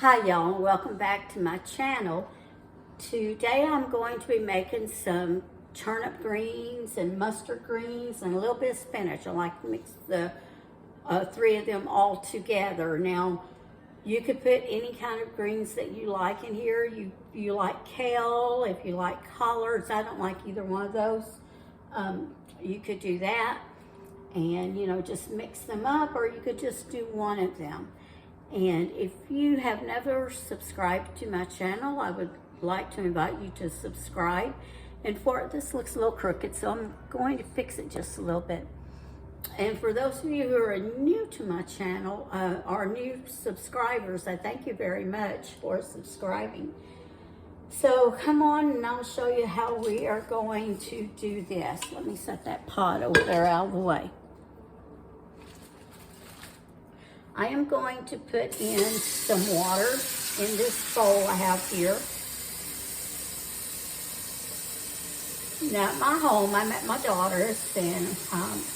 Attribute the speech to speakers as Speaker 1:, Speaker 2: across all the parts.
Speaker 1: Hi y'all, and welcome back to my channel. Today I'm going to be making some turnip greens and mustard greens and a little bit of spinach. I like to mix the three of them all together. Now, you could put any kind of greens that you like in here. You like kale, if you like collards. I don't like either one of those. You could do that and just mix them up, or you could just do one of them. And if you have never subscribed to my channel, I would like to invite you to subscribe. And this looks a little crooked, so I'm going to fix it just a little bit. And for those of you who are new to my channel, or new subscribers, I thank you very much for subscribing. So come on and I'll show you how we are going to do this. Let me set that pot over there out of the way. I am going to put in some water in this bowl I have here. Now at my home, I'm at my daughter's, and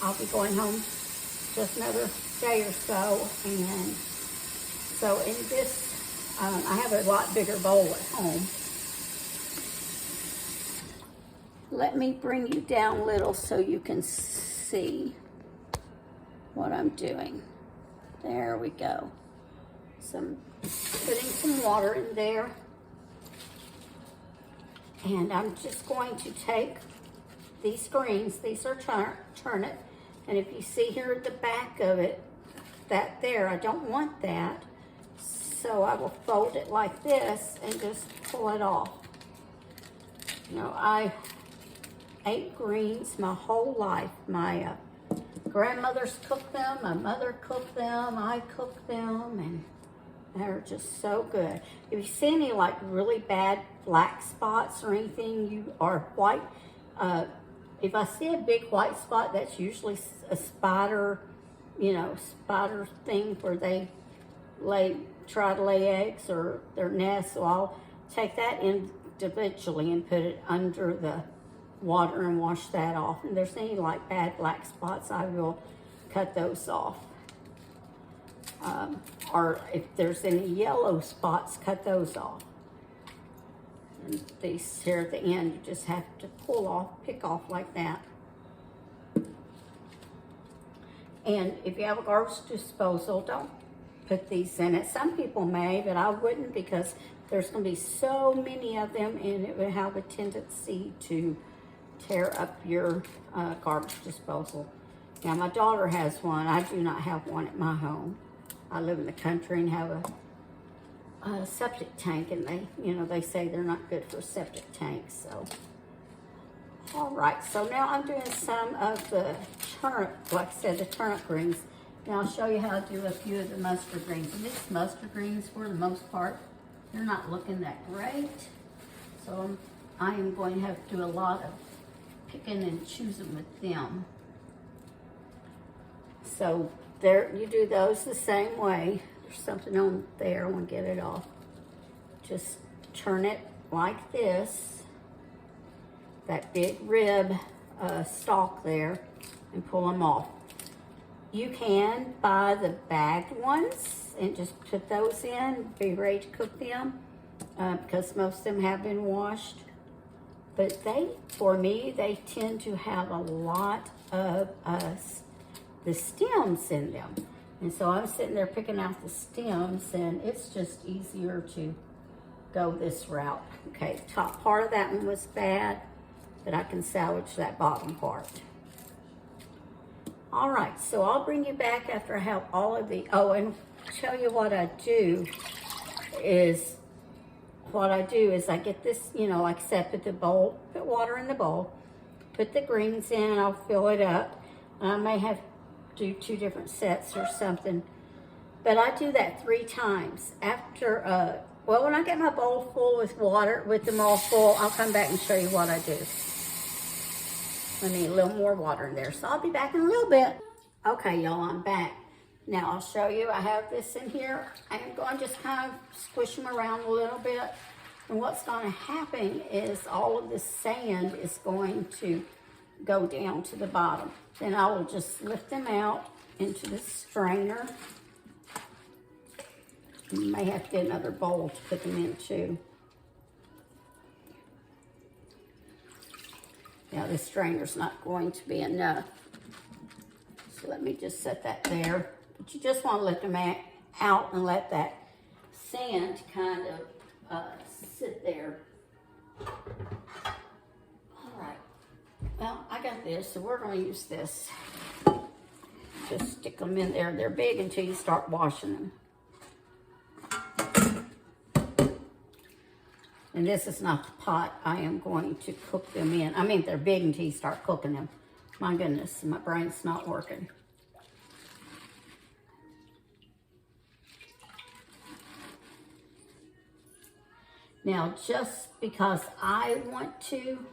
Speaker 1: I'll be going home just another day or so. And so in this, I have a lot bigger bowl at home. Let me bring you down a little so you can see what I'm doing. There we go. Putting some water in there. And I'm just going to take these greens. These are turnip. And if you see here at the back of it, that there, I don't want that. So I will fold it like this and just pull it off. I ate greens my whole life. My grandmothers cooked them, my mother cooked them, I cooked them, and they're just so good. If you see any like really bad black spots or anything, white, if I see a big white spot, that's usually a spider, spider thing where they try to lay eggs or their nests. So I'll take that individually and put it under the water and wash that off. And if there's any like bad black spots, I will cut those off. Or if there's any yellow spots, cut those off. And these here at the end, you just have to pick off like that. And if you have a garbage disposal, don't put these in it. Some people may, but I wouldn't, because there's going to be so many of them and it would have a tendency to tear up your garbage disposal. Now my daughter has one. I do not have one at my home. I live in the country and have a septic tank, and they say they're not good for septic tanks. So, all right. So now I'm doing some of the turnip, like I said, the turnip greens. Now I'll show you how to do a few of the mustard greens. And these mustard greens, for the most part, they're not looking that great. So I am going to have to do a lot of picking and choosing with them. So there, you do those the same way. There's something on there, I want to get it off. Just turn it like this, that big rib stalk there, and pull them off. You can buy the bagged ones and just put those in, be ready to cook them, because most of them have been washed. But for me, they tend to have a lot of the stems in them. And so I'm sitting there picking out the stems, and it's just easier to go this route. Okay, the top part of that one was bad, but I can salvage that bottom part. All right, so I'll bring you back after I have all of the, and tell you what I do is, I get this, like I said, put water in the bowl, put the greens in, I'll fill it up. I may have to do 2 different sets or something, but I do that 3 times. After, when I get my bowl full with water, with them all full, I'll come back and show you what I do. I need a little more water in there, so I'll be back in a little bit. Okay, y'all, I'm back. Now I'll show you, I have this in here. I'm going to just kind of squish them around a little bit. And what's going to happen is all of the sand is going to go down to the bottom. Then I will just lift them out into the strainer. You may have to get another bowl to put them in too. Now this strainer's not going to be enough. So let me just set that there. But you just want to let them out and let that sand kind of sit there. All right. Well, I got this, so we're going to use this. Just stick them in there. They're big until you start washing them. And this is not the pot I am going to cook them in. I mean, they're big until you start cooking them. My goodness, my brain's not working. Now, just because I want to,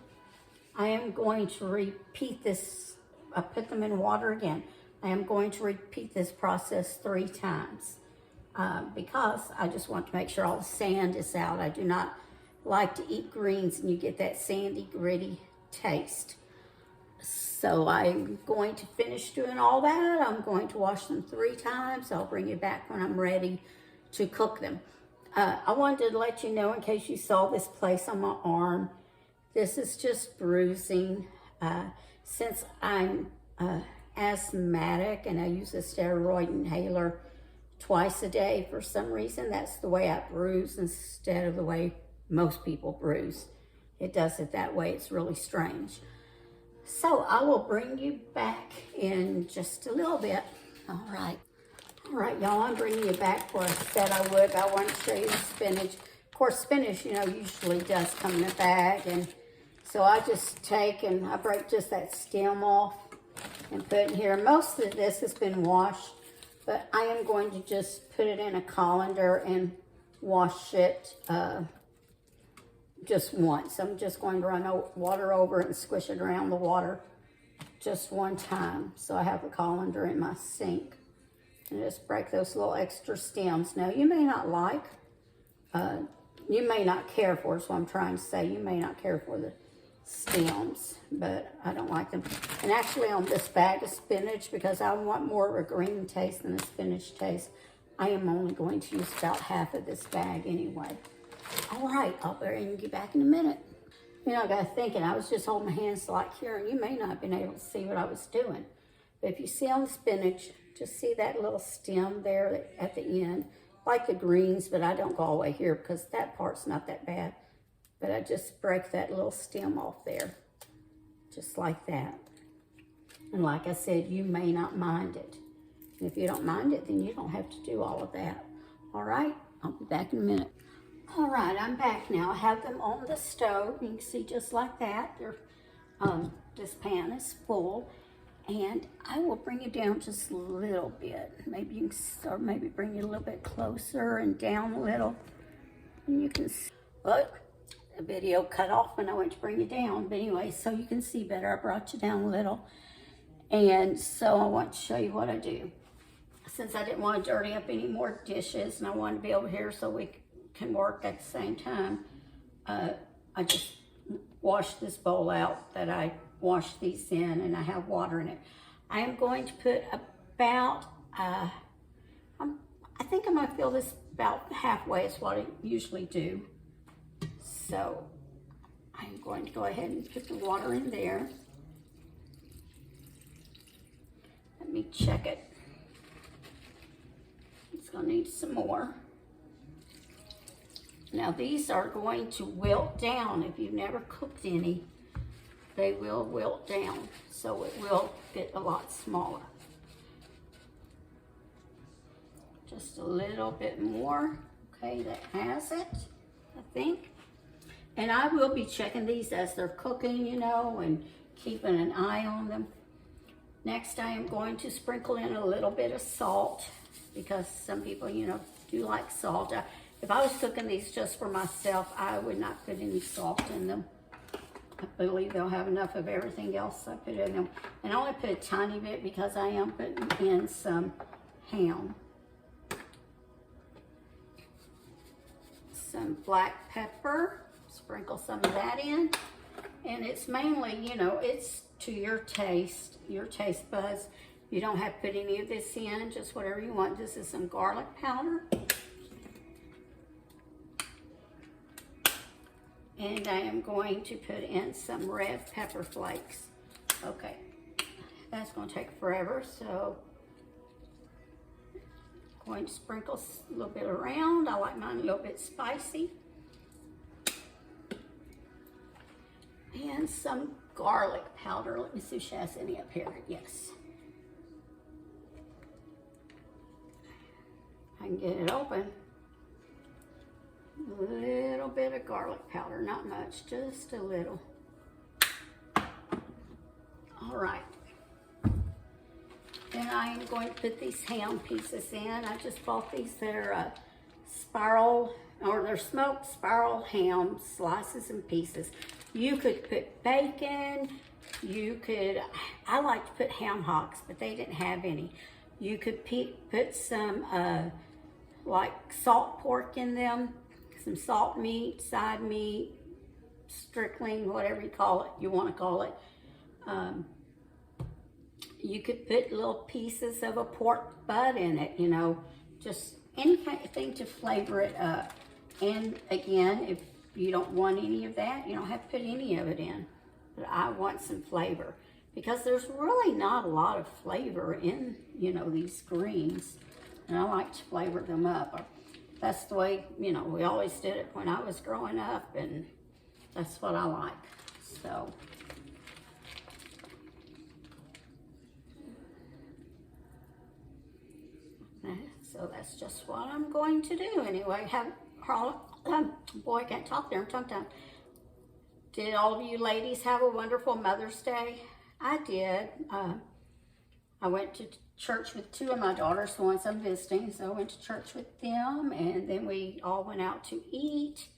Speaker 1: I am going to repeat this. I put them in water again. I am going to repeat this process 3 times because I just want to make sure all the sand is out. I do not like to eat greens and you get that sandy, gritty taste. So I'm going to finish doing all that. I'm going to wash them 3 times. I'll bring you back when I'm ready to cook them. I wanted to let you know, in case you saw this place on my arm, this is just bruising. Since I'm asthmatic and I use a steroid inhaler twice a day, for some reason, that's the way I bruise instead of the way most people bruise. It does it that way. It's really strange. So I will bring you back in just a little bit. All right, y'all, I'm bringing you back where I said I would. I want to show you the spinach. Of course, spinach, usually does come in a bag. And so I just take and I break just that stem off and put it in here. Most of this has been washed, but I am going to just put it in a colander and wash it just once. I'm just going to run water over it and squish it around the water just one time. So I have the colander in my sink. And just break those little extra stems. Now, you may not like, you may not care for, is what I'm trying to say. You may not care for the stems, but I don't like them. And actually on this bag of spinach, because I want more of a green taste than a spinach taste, I am only going to use about half of this bag anyway. All right, I'll bring you back in a minute. I got thinking, I was just holding my hands like here, and you may not have been able to see what I was doing. But if you see on the spinach, just see that little stem there at the end, like the greens, but I don't go all the way here because that part's not that bad. But I just break that little stem off there, just like that. And like I said, you may not mind it. And if you don't mind it, then you don't have to do all of that. All right, I'll be back in a minute. All right, I'm back now. I have them on the stove. You can see just like that. This pan is full. And I will bring it down just a little bit. Maybe you can start, maybe bring it a little bit closer and down a little. And you can see, look, the video cut off when I went to bring it down. But anyway, so you can see better. I brought you down a little. And so I want to show you what I do. Since I didn't want to dirty up any more dishes and I wanted to be over here so we can work at the same time, I just washed this bowl out that I washed these in, and I have water in it. I am going to put about, I think I'm going to fill this about halfway is what I usually do. So I'm going to go ahead and put the water in there. Let me check it. It's going to need some more. Now these are going to wilt down. If you've never cooked any, they will wilt down, so it will get a lot smaller. Just a little bit more. Okay, that has it, I think. And I will be checking these as they're cooking, and keeping an eye on them. Next, I am going to sprinkle in a little bit of salt, because some people, do like salt. If I was cooking these just for myself, I would not put any salt in them. I believe they'll have enough of everything else I put in them. And I only put a tiny bit because I am putting in some ham. Some black pepper. Sprinkle some of that in. And it's mainly, it's to your taste buds. You don't have to put any of this in, just whatever you want. This is some garlic powder. And I am going to put in some red pepper flakes. Okay, that's going to take forever, so I'm going to sprinkle a little bit around. I like mine a little bit spicy. And some garlic powder. Let me see if she has any up here. Yes. I can get it open. A little bit of garlic powder, not much, just a little. All right. Then I am going to put these ham pieces in. I just bought these. They're spiral, or they're smoked spiral ham slices and pieces. You could put bacon. You could, I like to put ham hocks, but they didn't have any. You could put some like salt pork in them, some salt meat, side meat, strickling, whatever you want to call it. You could put little pieces of a pork butt in it, you know, just any kind of thing to flavor it up. And again, if you don't want any of that, you don't have to put any of it in. But I want some flavor because there's really not a lot of flavor in, you know, these greens. And I like to flavor them up. That's the way, you know, we always did it when I was growing up, and that's what I like. So that's just what I'm going to do anyway. Boy, I can't talk there. I'm tongue-tied. Did all of you ladies have a wonderful Mother's Day? I did. I went to church with two of my daughters, the ones I'm visiting, so I went to church with them, and then we all went out to eat,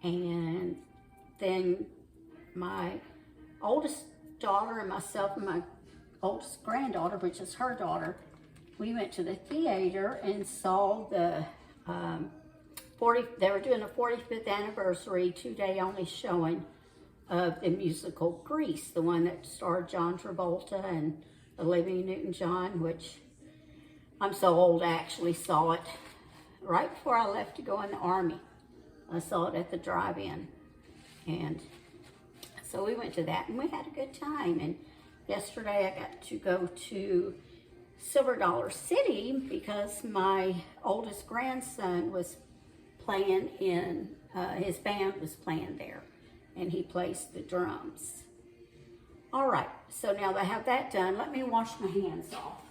Speaker 1: and then my oldest daughter and myself and my oldest granddaughter, which is her daughter, we went to the theater and saw the they were doing a 45th anniversary 2-day only showing of the musical Grease, the one that starred John Travolta and Olivia Newton-John, which I'm so old I actually saw it right before I left to go in the Army. I saw it at the drive-in, and so we went to that and we had a good time. And yesterday I got to go to Silver Dollar City because my oldest grandson was playing in, his band was playing there, and he plays the drums. All right, so now that I have that done, let me wash my hands off.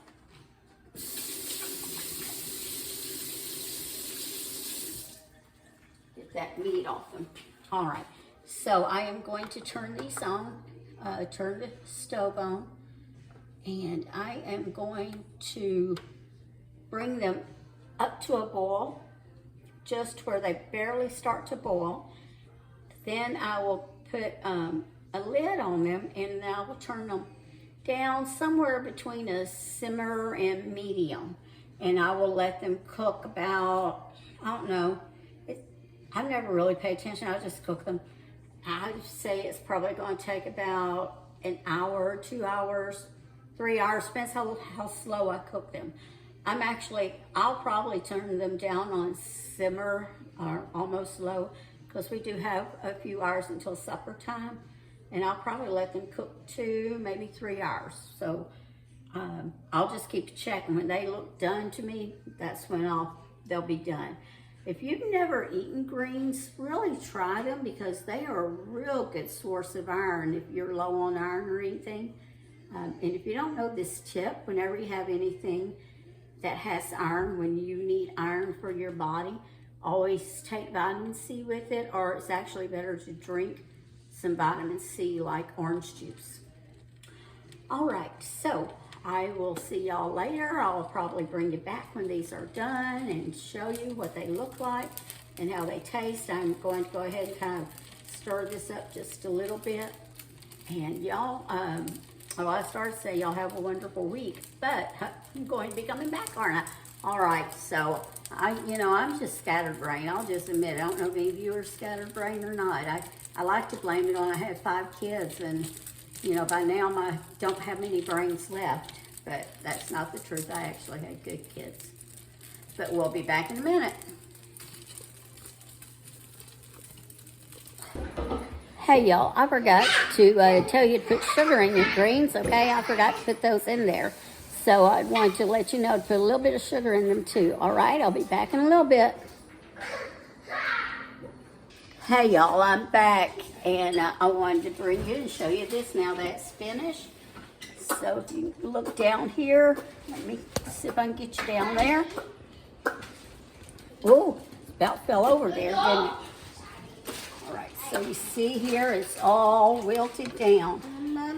Speaker 1: Get that meat off them. All right, so I am going to turn these on, turn the stove on, and I am going to bring them up to a boil, just where they barely start to boil. Then I will put a lid on them, and I will turn them down somewhere between a simmer and medium. And I will let them cook about, I don't know, I've never really paid attention, I just cook them. I'd say it's probably going to take about an hour, 2 hours, 3 hours, depends how slow I cook them. I'll probably turn them down on simmer or almost low, because we do have a few hours until supper time, and I'll probably let them cook 2, maybe 3 hours. So I'll just keep checking. When they look done to me, that's when they'll be done. If you've never eaten greens, really try them, because they are a real good source of iron if you're low on iron or anything. And if you don't know this tip, whenever you have anything that has iron, when you need iron for your body, always take vitamin C with it, or it's actually better to drink some vitamin C like orange juice. All right, so I will see y'all later. I'll probably bring you back when these are done and show you what they look like and how they taste. I'm going to go ahead and kind of stir this up just a little bit. And y'all, well, I started to say y'all have a wonderful week, but I'm going to be coming back, aren't I? All right, so I'm just scatterbrained. I'll just admit, I don't know if any of you are scatterbrained or not. I like to blame it on I had 5 kids, and by now I don't have many brains left, but that's not the truth. I actually had good kids. But we'll be back in a minute. Hey y'all, I forgot to tell you to put sugar in your greens, okay? I forgot to put those in there. So I wanted to let you know to put a little bit of sugar in them too. All right, I'll be back in a little bit. Hey y'all, I'm back, and I wanted to bring you and show you this now. That's spinach. So if you look down here, let me see if I can get you down there. Oh, about fell over there, didn't it? All right, so you see here it's all wilted down.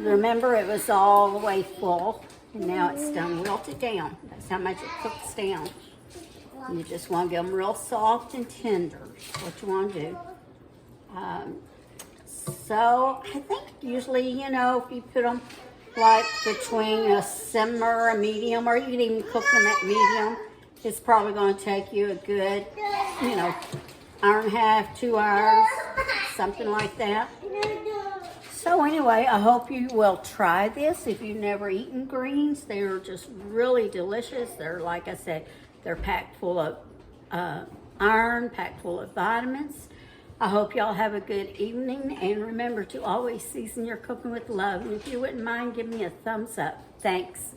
Speaker 1: Remember, it was all the way full, and now it's done wilted down. That's how much it cooks down. You just want to get them real soft and tender. That's what you want to do. So I think usually, you know, if you put them like between a simmer, a medium, or you can even cook them at medium, it's probably going to take you a good, you know, hour and a half, 2 hours, something like that. So anyway, I hope you will try this. If you've never eaten greens, they're just really delicious. They're, like I said, they're packed full of iron, packed full of vitamins. I hope y'all have a good evening, and remember to always season your cooking with love. And if you wouldn't mind, give me a thumbs up. Thanks.